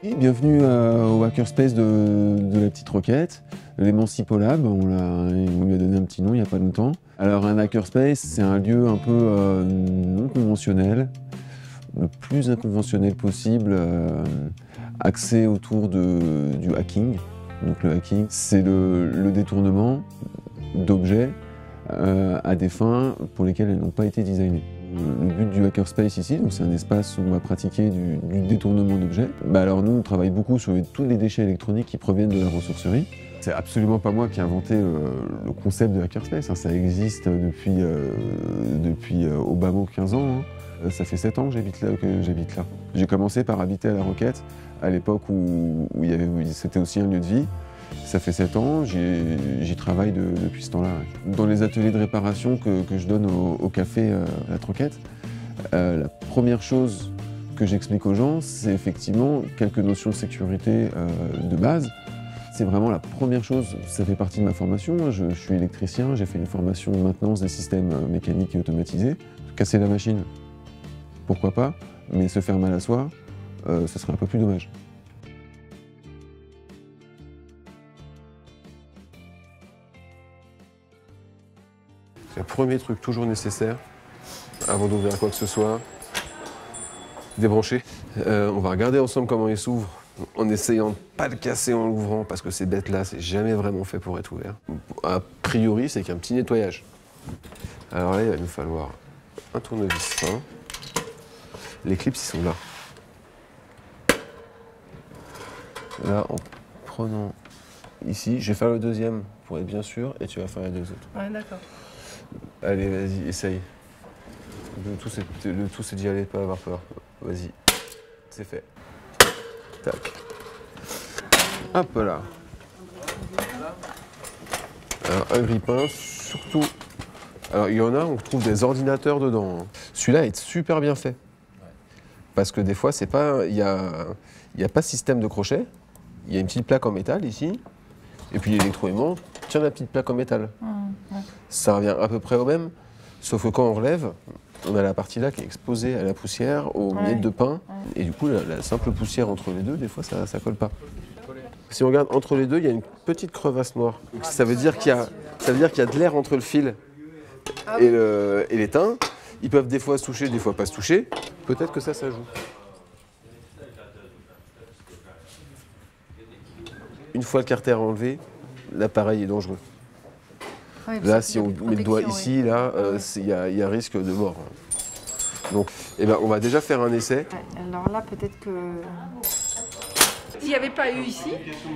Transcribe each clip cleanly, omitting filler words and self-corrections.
Et bienvenue au hackerspace de la petite roquette, l'Emancipolab, on lui a donné un petit nom il n'y a pas longtemps. Alors un hackerspace, c'est un lieu un peu non conventionnel, le plus inconventionnel possible, axé autour du hacking. Donc le hacking, c'est le détournement d'objets à des fins pour lesquelles elles n'ont pas été designées. Le but du hackerspace ici, c'est un espace où on va pratiquer du détournement d'objets. Alors nous, on travaille beaucoup sur tous les déchets électroniques qui proviennent de la ressourcerie. C'est absolument pas moi qui ai inventé le concept de hackerspace, hein. Ça existe depuis au bas mot 15 ans. Hein. Ça fait 7 ans que j'habite là. J'ai commencé par habiter à La Roquette, à l'époque où c'était aussi un lieu de vie. Ça fait 7 ans, j'y travaille depuis ce temps-là. Dans les ateliers de réparation que je donne au café La Troquette, la première chose que j'explique aux gens, c'est effectivement quelques notions de sécurité de base. C'est vraiment la première chose, ça fait partie de ma formation. Je suis électricien, j'ai fait une formation de maintenance des systèmes mécaniques et automatisés. Casser la machine, pourquoi pas, mais se faire mal à soi, ce serait un peu plus dommage. C'est le premier truc toujours nécessaire, avant d'ouvrir quoi que ce soit, débrancher. On va regarder ensemble comment il s'ouvre, en essayant de ne pas le casser en l'ouvrant, parce que ces bêtes-là, c'est jamais vraiment fait pour être ouvert. A priori, c'est qu'un petit nettoyage. Alors là, il va nous falloir un tournevis fin. Les clips, ils sont là. Là, en prenant ici, je vais faire le deuxième pour être bien sûr, et tu vas faire les deux autres. Ouais, d'accord. Allez, vas-y, essaye. Le tout, c'est d'y aller, de pas avoir peur. Vas-y. C'est fait. Tac. Hop là. Alors, un grippin, surtout... Alors, il y en a, on trouve des ordinateurs dedans. Hein. Celui-là est super bien fait. Parce que des fois, c'est pas... Il y a pas de système de crochet. Il y a une petite plaque en métal, ici. Et puis l'électroaimant tient la petite plaque en métal. Ouais. Ça revient à peu près au même, sauf que quand on relève, on a la partie là qui est exposée à la poussière, aux miettes de pain, et du coup la simple poussière entre les deux, des fois ça colle pas. Si on regarde entre les deux, il y a une petite crevasse noire. Donc, ça veut dire qu'il y a de l'air entre le fil et l'étain. Ils peuvent des fois se toucher, des fois pas se toucher. Peut-être que ça joue. Une fois le carter enlevé, l'appareil est dangereux. Ouais, là, si on met le doigt ici, là, il y a risque de mort. Donc, on va déjà faire un essai. Ouais, alors là, peut-être que... S'il n'y avait pas eu ici,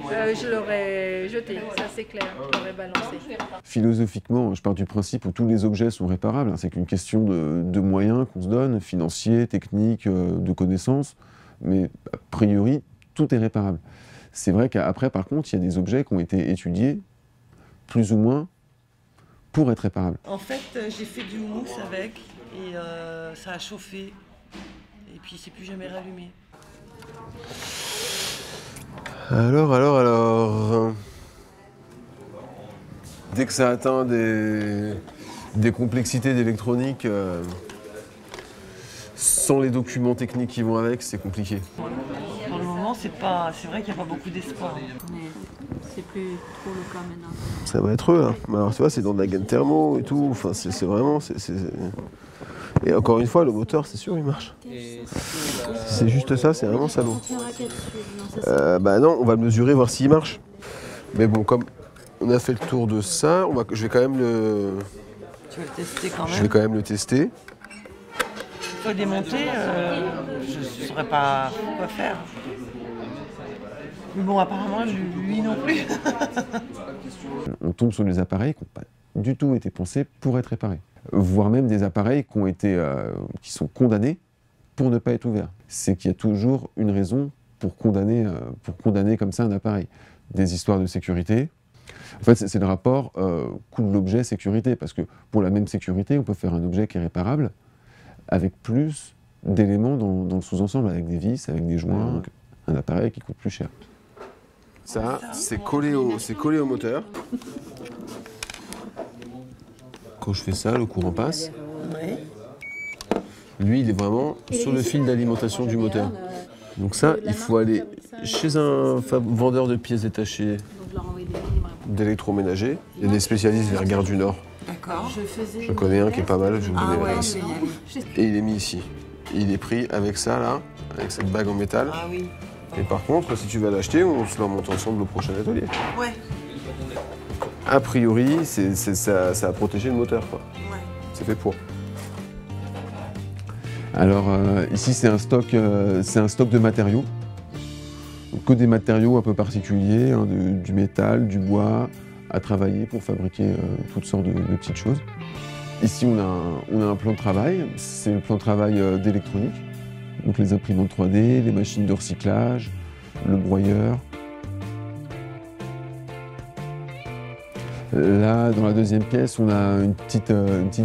je l'aurais jeté, ça c'est clair, je l'aurais balancé. Philosophiquement, je pars du principe où tous les objets sont réparables. C'est qu'une question de moyens qu'on se donne, financiers, techniques, de connaissances. Mais a priori, tout est réparable. C'est vrai qu'après, par contre, il y a des objets qui ont été étudiés, plus ou moins, pour être réparables. En fait, j'ai fait du houmous avec et ça a chauffé. Et puis, c'est plus jamais rallumé. Alors... Dès que ça atteint des complexités d'électronique, sans les documents techniques qui vont avec, c'est compliqué. Pour le moment, c'est vrai qu'il n'y a pas beaucoup d'espoir. Mais c'est plus trop le cas maintenant. Ça va être eux, là. Alors, tu vois, c'est dans de la gaine thermo et tout. Enfin, c'est vraiment... Et encore une fois, le moteur, c'est sûr, il marche. C'est juste ça, c'est vraiment salaud. Non, on va le mesurer, voir s'il marche. Mais bon, comme on a fait le tour de ça, je vais quand même le... Tu vas le tester quand même. Je vais quand même le tester. Il faut démonter, je ne saurais pas quoi faire. Mais bon, apparemment, lui non plus. On tombe sur des appareils qui n'ont pas du tout été pensés pour être réparés. Voire même des appareils qui sont condamnés pour ne pas être ouverts. C'est qu'il y a toujours une raison pour condamner comme ça un appareil. Des histoires de sécurité. En fait, c'est le rapport coût de l'objet sécurité, parce que pour la même sécurité, on peut faire un objet qui est réparable avec plus d'éléments dans le sous-ensemble, avec des vis, avec des joints, un appareil qui coûte plus cher. Ça, c'est collé au moteur. Quand je fais ça, le courant passe. Ouais. Lui, il est vraiment sur le fil d'alimentation du moteur. Donc ça, il faut aller chez un vendeur de pièces détachées d'électroménager. Il y a des spécialistes vers Gare du Nord. D'accord. Je connais un qui est pas mal, je vais vous Ah donner ouais, l'adresse. je vais y aller. Et il est mis ici. Il est pris avec ça là, avec cette bague en métal. Ah oui. Et par contre, si tu vas l'acheter, on se la monte ensemble au prochain atelier. Ouais. A priori, ça a protégé le moteur, quoi. Ouais. C'est fait pour. Alors ici c'est un stock de matériaux. Donc, que des matériaux un peu particuliers, hein, du métal, du bois, à travailler pour fabriquer toutes sortes de petites choses. Ici on a un plan de travail, c'est le plan de travail d'électronique. Donc les imprimantes 3D, les machines de recyclage, le broyeur. Là, dans la deuxième pièce, on a une petite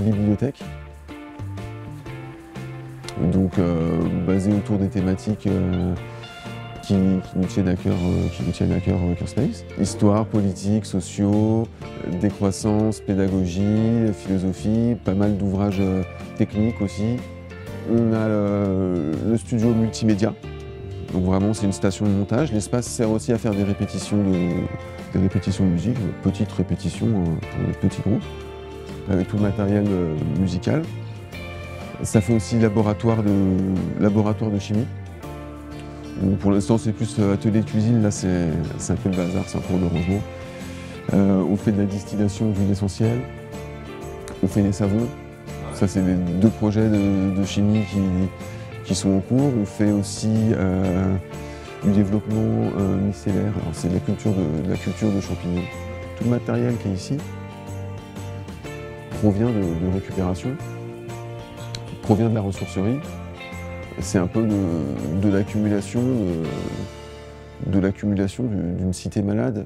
bibliothèque. Donc basée autour des thématiques qui nous tiennent à cœur Hackerspace. Histoire, politique, sociaux, décroissance, pédagogie, philosophie, pas mal d'ouvrages techniques aussi. On a le studio multimédia, donc vraiment c'est une station de montage. L'espace sert aussi à faire des répétitions de musique, de petites répétitions pour des petits groupes, avec tout le matériel musical. Ça fait aussi laboratoire de chimie. Donc pour l'instant c'est plus atelier de cuisine, là c'est un peu le bazar, c'est un cours de rangement. On fait de la distillation d'huile essentielle, on fait des savons. Ça, c'est les deux projets de chimie qui sont en cours. On fait aussi du développement micellaire. Alors, c'est de la culture de champignons. Tout le matériel qui est ici provient de récupération, provient de la ressourcerie. C'est un peu de l'accumulation d'une cité malade.